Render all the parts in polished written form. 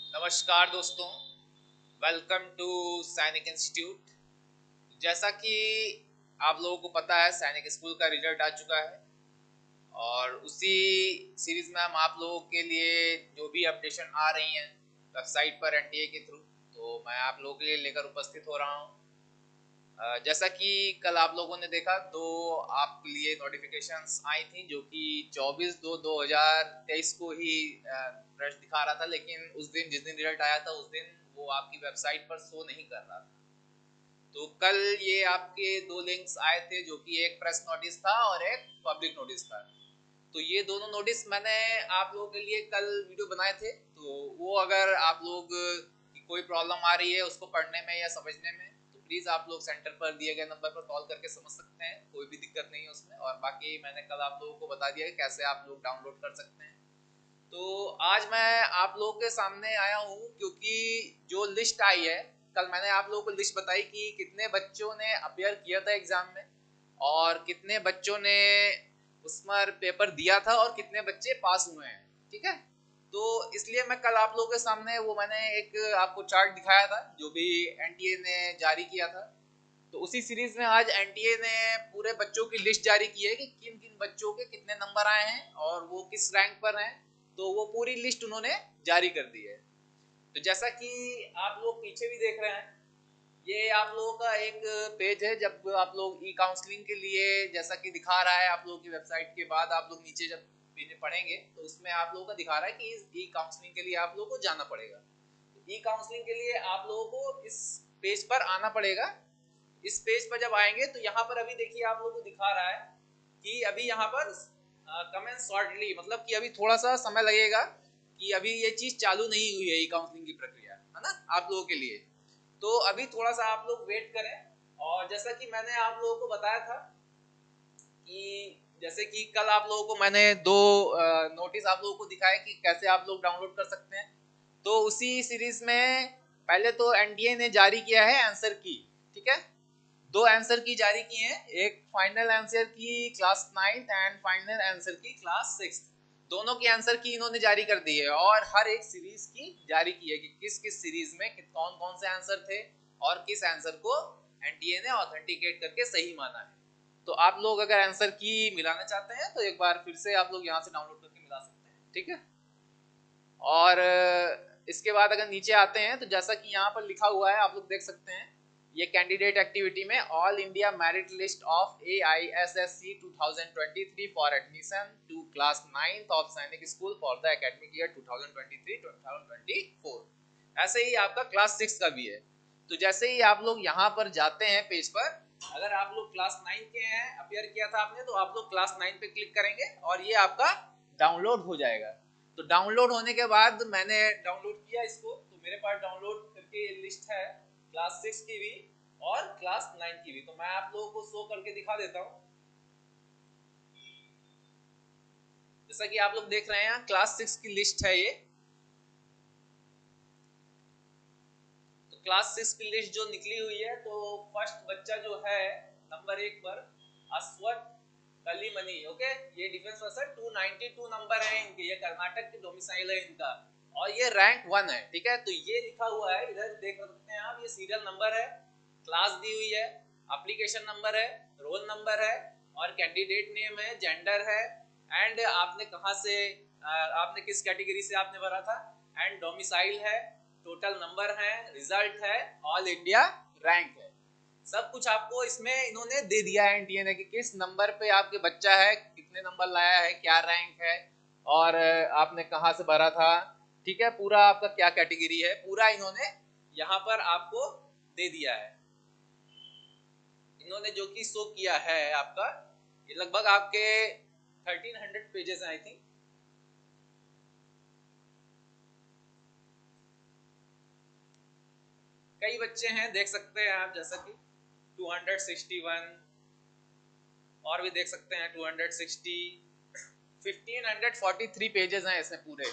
नमस्कार दोस्तों, welcome to सैनिक इंस्टीट्यूट। जैसा कि आप लोगों को पता है, सैनिक स्कूल का रिजल्ट आ चुका है और उसी सीरीज में हम आप लोगों के लिए जो भी अपडेशन आ रही हैं वेबसाइट पर एनटीए के थ्रू, तो मैं आप लोगों के लिए लेकर उपस्थित हो रहा हूँ। जैसा कि कल आप लोगों ने देखा, दो आपके लिए नोटिफिकेशंस आई थी जो कि 24/2/2023 को ही फ्रेश दिखा रहा था, लेकिन उस दिन जिस दिन रिजल्ट आया था उस दिन वो आपकी वेबसाइट पर शो नहीं कर रहा था। तो कल ये आपके दो लिंक्स आए थे जो कि एक प्रेस नोटिस था और एक पब्लिक नोटिस था। तो ये दोनों नोटिस मैंने आप लोगों के लिए कल वीडियो बनाए थे, तो वो अगर आप लोग की कोई प्रॉब्लम आ रही है उसको पढ़ने में या समझने में, तो प्लीज़ आप लोग सेंटर पर दिए गए नंबर पर कॉल करके समझ सकते हैं, कोई भी दिक्कत नहीं है उसमें। और बाकी मैंने कल आप लोगों को बता दिया कि कैसे आप लोग डाउनलोड कर सकते हैं। तो आज मैं आप लोगों के सामने आया हूँ क्योंकि जो लिस्ट आई है, कल मैंने आप लोगों को लिस्ट बताई कि कितने बच्चों ने अपियर किया था एग्जाम में और कितने बच्चों ने उसमें पेपर दिया था और कितने बच्चे पास हुए हैं। ठीक है, तो इसलिए मैं कल आप लोगों के सामने वो मैंने एक आपको चार्ट दिखाया था जो भी एनटीए ने जारी किया था। तो उसी सीरीज में आज एनटीए ने पूरे बच्चों की लिस्ट जारी की है कि किन किन बच्चों के कितने नंबर आए हैं और वो किस रैंक पर हैं। तो वो पूरी लिस्ट उन्होंने जारी कर दी है। तो जैसा कि आप लोग पीछे भी देख रहे हैं, ये आप लोगों का एक पेज है। जब आप लोग ई काउंसलिंग के लिए, जैसा कि दिखा रहा है आप लोगों की वेबसाइट के बाद आप लोग नीचे जब पढ़ेंगे तो उसमें आप लोगों का दिखा रहा है कि इस ई काउंसलिंग के लिए आप लोगों को जाना पड़ेगा। ई काउंसलिंग के लिए आप लोगों को इस पेज पर आना पड़ेगा। इस पेज पर जब आएंगे तो यहाँ पर अभी देखिए आप लोगों को दिखा रहा है कि अभी यहाँ पर कमेंट शॉर्टली, मतलब कि अभी थोड़ा सा समय लगेगा कि अभी ये चीज चालू नहीं हुई है ई काउंसलिंग की प्रक्रिया, है ना, आप लोगों के लिए। तो अभी थोड़ा सा आप लोग वेट करें। और जैसा कि मैंने आप लोगों को बताया था कि जैसे कि कल आप लोगों को मैंने दो नोटिस आप लोगों को दिखाया कि कैसे आप लोग डाउनलोड कर सकते हैं। तो उसी सीरीज में पहले तो एनडीए ने जारी किया है आंसर की। ठीक है, दो आंसर की जारी की हैं, एक फाइनल आंसर की class 9th and final answer की क्लास 6th। दोनों की आंसर की इन्होंने जारी कर दी है और हर एक सीरीज की जारी की है कि किस किस सीरीज में कौन कौन से आंसर थे और किस आंसर को एनटीए ने ऑथेंटिकेट करके सही माना है। तो आप लोग अगर आंसर की मिलाना चाहते हैं तो एक बार फिर से आप लोग यहाँ से डाउनलोड करके मिला सकते हैं। ठीक है, और इसके बाद अगर नीचे आते हैं तो जैसा कि यहाँ पर लिखा हुआ है आप लोग देख सकते हैं, ये कैंडिडेट एक्टिविटी में all India merit list of AISSC 2023 for admission to class 9th of Sainik school for the academic year 2023-2024। ऐसे ही आपका क्लास 6 का भी है। तो जैसे ही आप लोग यहाँ पर जाते हैं पेज पर, अगर आप लोग क्लास 9 के हैं, अपियर किया था आपने, तो आप लोग क्लास 9 पे क्लिक करेंगे और ये आपका डाउनलोड हो जाएगा। तो डाउनलोड होने के बाद मैंने डाउनलोड किया इसको, तो मेरे पास डाउनलोड करके ये लिस्ट है क्लास 6 की भी और क्लास 9 की भी। तो मैं आप लोगों को शो करके दिखा देता हूँ। जैसा कि आप लोग देख रहे हैं क्लास 6 की लिस्ट है ये। तो क्लास 6 की लिस्ट जो निकली हुई है, तो फर्स्ट बच्चा जो है नंबर 1 पर अश्वत कलीमनी। ओके, ये डिफेंस पर्सन 292 नंबर है इनके, ये कर्नाटक के डोमिसाइल है इनका और ये रैंक 1 है। ठीक है, तो ये लिखा हुआ है, इधर देख सकते हैं आप, ये सीरियल नंबर है, क्लास दी हुई है, एप्लीकेशन नंबर है, रोल नंबर है और कैंडिडेट नेम है, जेंडर है एंड आपने कहाँ से, आपने किस कैटेगरी से आपने भरा था एंड डोमिसाइल है, टोटल नंबर है, रिजल्ट है, ऑल इंडिया रैंक है। सब कुछ आपको इसमें इन्होंने दे दिया है एनटीए ने कि किस नंबर पे आपके बच्चा है, कितने नंबर लाया है, क्या रैंक है और आपने कहाँ से भरा था। ठीक है, पूरा आपका क्या कैटेगरी है, पूरा इन्होंने यहाँ पर आपको दे दिया है। इन्होंने जो कि शो किया है आपका, ये लगभग आपके 1300 पेजेस हैं आई थिंक। कई बच्चे हैं, देख सकते हैं आप, जैसा कि 261 और भी देख सकते हैं 260, 1543 पेजेस हैं इसमें पूरे,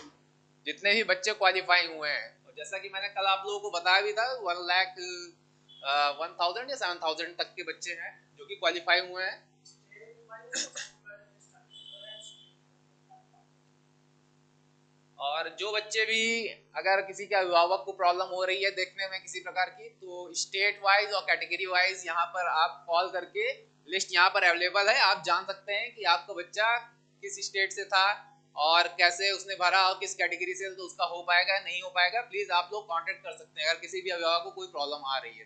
जितने भी बच्चे क्वालिफाई हुए हैं। और जैसा कि मैंने कल आप लोगों को बताया भी था, 1,1000 या 7,000 तक के बच्चे हैं जो कि क्वालिफाई हुए हैं। और जो बच्चे भी, अगर किसी के अभिभावक को प्रॉब्लम हो रही है देखने में किसी प्रकार की, तो स्टेट वाइज और कैटेगरी वाइज यहाँ पर आप कॉल करके, लिस्ट यहाँ पर अवेलेबल है, आप जान सकते हैं कि आपका बच्चा किस स्टेट से था और कैसे उसने भरा और किस कैटेगरी से, तो उसका हो पाएगा नहीं हो पाएगा। प्लीज आप लोग कांटेक्ट कर सकते हैं अगर किसी भी अभिभावक को कोई प्रॉब्लम आ रही है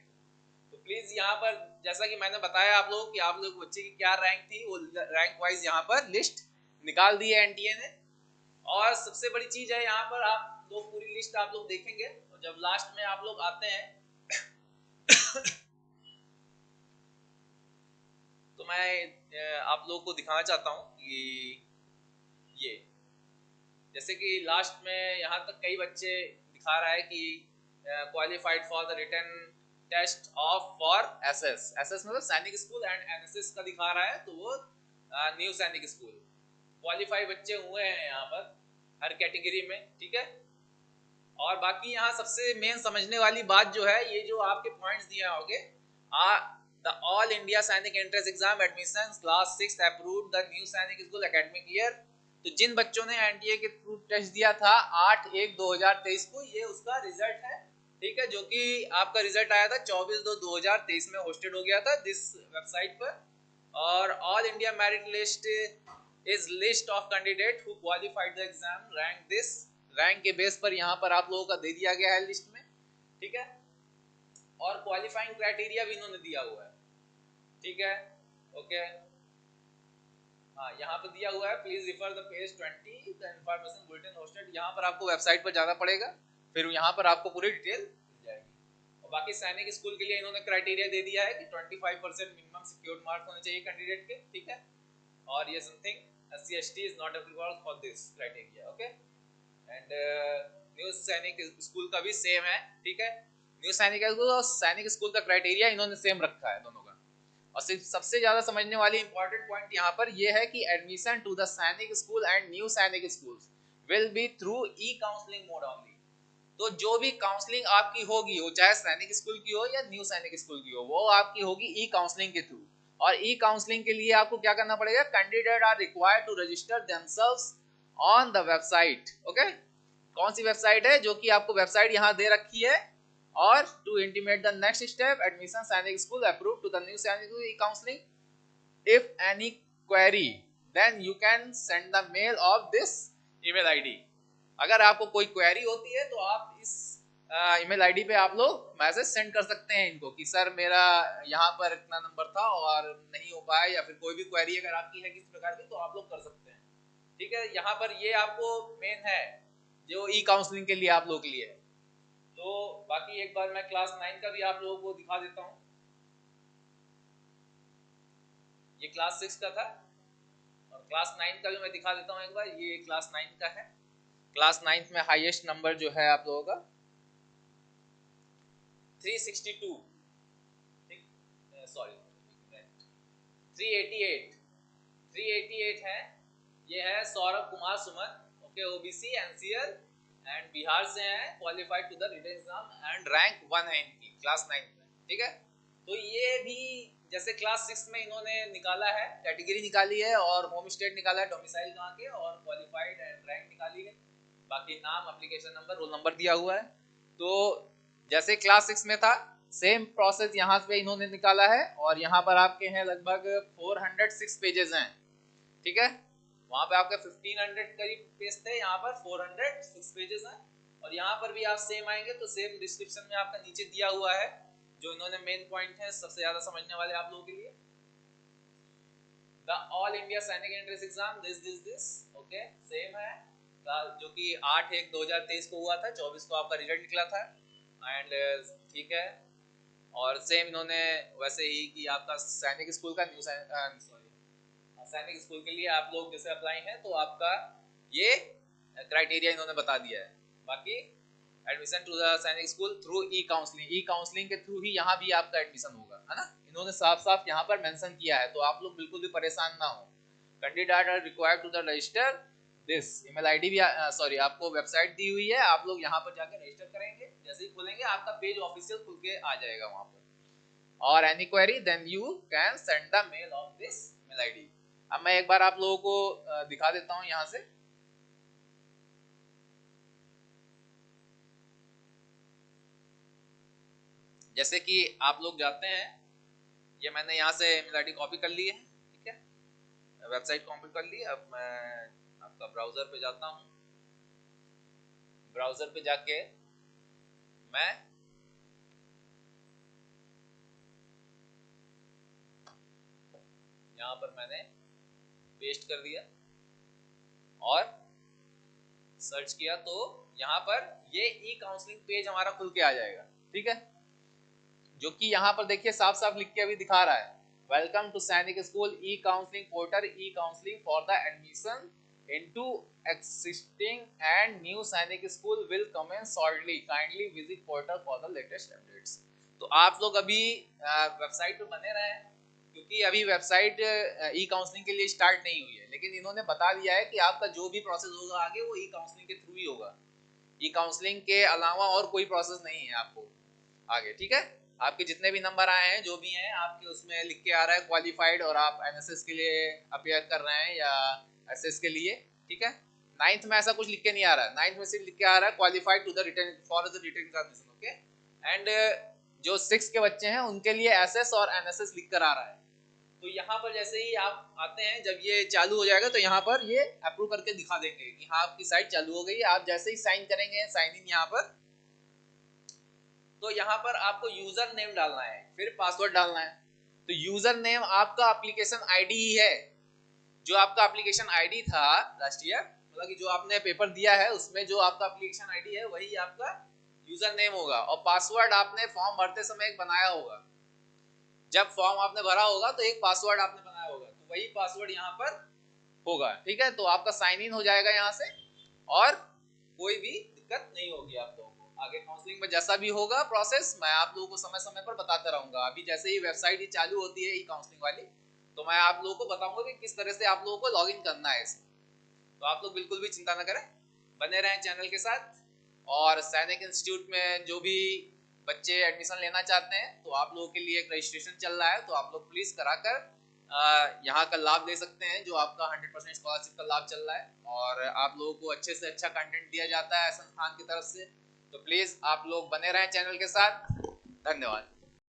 तो प्लीज यहाँ पर, जैसा कि मैंने बताया आप लोग कि आप लोग बच्चे की क्या रैंक थी, वो रैंक वाइज यहाँ पर लिस्ट निकाल दी है एनटीए ने। और सबसे बड़ी चीज है यहाँ पर, आप लोग पूरी लिस्ट आप लोग देखेंगे और जब लास्ट में आप लोग आते हैं तो मैं आप लोगों को दिखाना चाहता हूँ कि ये, जैसे कि लास्ट में यहाँ तक कई बच्चे दिखा रहा है कि qualified for the written test of for SS, SS मतलब सैनिक स्कूल एंड एनएसएस का दिखा रहा है, तो वो न्यू सैनिक स्कूल क्वालिफाई बच्चे हुए हैं यहाँ पर हर कैटेगरी में, ठीक है। और बाकी यहाँ सबसे मेन समझने वाली बात जो है, ये जो आपके पॉइंट्स दिए होंगे, द ऑल इंडिया सैनिक entrance exam admission class 6 approved the new Sainik school academic year. तो जिन बच्चों ने एनटीए के थ्रू टेस्ट दिया था 8/1/2023 को, ये उसका रिजल्ट है, ठीक है, जो कि आपका रिजल्ट आया था 24/2/2023 में होस्टेड हो गया था दिस वेबसाइट पर। और all India merit list is list of candidate who qualified the exam rank this, rank के बेस पर यहाँ पर आप लोगों का दे दिया गया है लिस्ट में, ठीक है। और क्वालिफाइंग क्राइटेरिया भी इन्होंने दिया हुआ है, ठीक है, ओके। हाँ, यहाँ पे दिया हुआ है, please refer the page 20 the information bulletin hosted. यहाँ पर आपको वेबसाइट पर जाना पड़ेगा, फिर यहाँ पर आपको पूरी डिटेल मिल जाएगी। और बाकी सैनिक स्कूल के लिए इन्होंने क्राइटेरिया दे दिया है कि 25% मिनिमम सिक्योर्ड मार्क्स होने चाहिए कैंडिडेट के, ठीक है। और ये something SC/ST is not applicable for this criteria, okay. And new Sainik school का भी सेम है, ठीक है। न्यू सैनिक स्कूल और सैनिक स्कूल का क्राइटेरिया इन्होंने सेम रखा है दोनों का। और सिर्फ सबसे ज्यादा समझने वाली इंपॉर्टेंट पॉइंट यहाँ पर यह है कि एडमिशन टू द सैनिक स्कूल एंड न्यू सैनिक schools will be through E counselling mode only. तो जो भी काउंसलिंग आपकी होगी, वो चाहे सैनिक स्कूल की हो या न्यू सैनिक स्कूल की हो, वो आपकी होगी ई काउंसलिंग के थ्रू। और ई काउंसलिंग के लिए आपको क्या करना पड़ेगा, candidate are required to register themselves on the website, okay. कौन सी वेबसाइट है, जो कि आपको वेबसाइट यहाँ दे रखी है। और to intimate the next step, admission Sainik school approve to the new Sainik school e counselling. If any query then you can send the mail of this email ID. अगर आपको कोई क्वेरी होती है तो आप इस ईमेल आईडी पे आप लोग मैसेज सेंड कर सकते हैं इनको कि सर मेरा यहाँ पर इतना नंबर था और नहीं हो पाया, या फिर कोई भी क्वेरी अगर आपकी है किसी प्रकार की, तो आप लोग कर सकते हैं, ठीक है। यहाँ पर ये आपको मेन है जो ई काउंसलिंग के लिए आप लोग के लिए है। तो बाकी एक बार मैं क्लास 9 का भी आप लोगों को दिखा देता हूँ। ये क्लास 6 का था और क्लास 9 का भी मैं दिखा देता हूँ एक बार। ये क्लास 9 का है। क्लास 9 में हाईएस्ट नंबर जो है आप लोगों का 362, सॉरी 388 है। ये है Saurabh Kumar Suman, okay, OBC NCL and Bihar से हैं, qualified to the written exam and rank 1 है इनकी क्लास 9 में, ठीक है। तो ये भी जैसे क्लास 6 में इन्होंने निकाला है, कैटेगरी निकाली है और होम स्टेट निकाला है, डोमिसाइल कहाँ के, और क्वालिफाइड एंड रैंक निकाली है। बाकी नाम, एप्लीकेशन नंबर, रोल नंबर दिया हुआ है। तो जैसे क्लास 6 में था, सेम प्रोसेस यहाँ पे इन्होंने निकाला है। और यहाँ पर आपके हैं लगभग 406 पेजेस हैं, ठीक है। वहां पे आपके 1500 करीब पेज थे, यहाँ पर 406 पेजेस हैं। और यहाँ पर भी आप सेम आएंगे तो सेम डिस्क्रिप्शन में आपका नीचे दिया हुआ है जो इन्होंने मेन पॉइंट है सबसे ज्यादा समझने वाले आप लोगों के लिए। द ऑल इंडिया सैनिक entrance exam this okay, same है, जो कि 8/1/2023 को हुआ था, 24 को आपका रिजल्ट निकला था एंड ठीक है। और सेम इन्होंने वैसे ही कि आपका सैनिक स्कूल का न्यू सैनिक स्कूल के लिए आप लोग जैसे अप्लाई हैं तो आपका ये क्राइटेरिया इन्होंने बता दिया है। बाकी एडमिशन टू द सैनिक स्कूल थ्रू ई काउंसलिंग, ई काउंसलिंग के थ्रू ही यहाँ भी आपका एडमिशन होगा, है ना। इन्होंने साफ साफ यहाँ पर मेंशन किया है, तो आप लोग बिल्कुल भी परेशान ना हो। Candidate are required to the register this email ID भी सॉरी आपको वेबसाइट दी हुई है, आप लोग यहाँ पर जाकर रजिस्टर करेंगे। जैसे ही खोलेंगे आपका पेज ऑफिशियल खुल के आ जाएगा वहाँ पर। और any query then you can send the mail of this email ID. अब मैं एक बार आप लोगों को दिखा देता हूँ यहाँ से। जैसे कि आप लोग जाते हैं, ये मैंने यहाँ से ईमेल आईडी कॉपी कर ली है, ठीक है, वेबसाइट कॉपी कर ली। अब मैं आपका ब्राउजर पे जाता हूँ। ब्राउजर पे जाके मैं यहाँ पर मैंने पेस्ट कर दिया और सर्च किया, तो यहाँ पर ये ई काउंसलिंग पेज हमारा खुल के आ जाएगा, ठीक है, जो कि यहाँ पर देखिए साफ साफ लिख के अभी दिखा रहा है, welcome to Sainik school e counselling portal, e counselling for the admission into existing and new Sainik school will commence shortly, kindly visit portal for the latest updates. तो आप लोग अभी वेबसाइट पे बने रहे हैं, क्योंकि अभी वेबसाइट ई काउंसलिंग के लिए स्टार्ट नहीं हुई है, लेकिन इन्होंने बता दिया है कि आपका जो भी प्रोसेस होगा आगे वो ई काउंसलिंग के थ्रू ही होगा। ई काउंसलिंग के अलावा और कोई प्रोसेस नहीं है आपको आगे, ठीक है। आपके जितने भी नंबर आए हैं, जो भी हैं आपके, उसमें लिख के आ रहा है क्वालिफाइड, और आप एनएसएस के लिए अपेयर कर रहे हैं या एसएस के लिए, ठीक है। नाइन्थ में ऐसा कुछ लिख के नहीं आ रहा है, नाइन्थ में सिर्फ लिख के आ रहा है qualified to the written for the written examination, okay. And जो 6 के बच्चे हैं उनके लिए एसएस और एनएसएस लिख कर आ रहा है। तो यहाँ पर जैसे ही आप आते हैं, जब ये चालू हो जाएगा तो यहाँ पर ये अप्रूव करके दिखा देंगे कि हाँ आपकी साइट चालू हो गई है। आप जैसे ही साइन करेंगे, साइन इन यहाँ पर, तो यहाँ पर आपको यूजर नेम डालना है, फिर पासवर्ड डालना है। तो यूजर नेम आपका एप्लीकेशन आईडी ही है, जो आपका एप्लीकेशन आईडी था लास्ट ईयर, मतलब कि जो आपने पेपर दिया है उसमें जो आपका एप्लीकेशन आईडी है वही आपका यूजर नेम होगा। और पासवर्ड आपने फॉर्म भरते समय एक बनाया होगा, जब फॉर्म आपने भरा होगा तो एक पासवर्ड आपने बनाया होगा, तो वही पासवर्ड यहाँ पर होगा, ठीक है। तो आपका साइन इन हो जाएगा यहाँ से, और कोई भी दिक्कत नहीं होगी आप लोगों को। आगे काउंसलिंग में जैसा भी होगा प्रोसेस, मैं आप लोगों को समय समय पर बताता रहूंगा। अभी जैसे ही वेबसाइट ही चालू होती है ई काउंसलिंग वाली, तो मैं आप लोगों को बताऊंगा कि किस तरह से आप लोगों को लॉग इन करना है इसमें। तो आप लोग बिल्कुल भी चिंता न करें, बने रहें चैनल के साथ। और सैनिक इंस्टीट्यूट में जो भी बच्चे एडमिशन लेना चाहते हैं, तो आप लोगों के लिए एक रजिस्ट्रेशन चल रहा है, तो आप लोग प्लीज कराकर यहाँ का लाभ ले सकते हैं, जो आपका 100% स्कॉलरशिप का लाभ चल रहा है। और आप लोगों को अच्छे से अच्छा कंटेंट दिया जाता है संस्थान की तरफ से। तो प्लीज आप लोग बने रहें चैनल के साथ। धन्यवाद।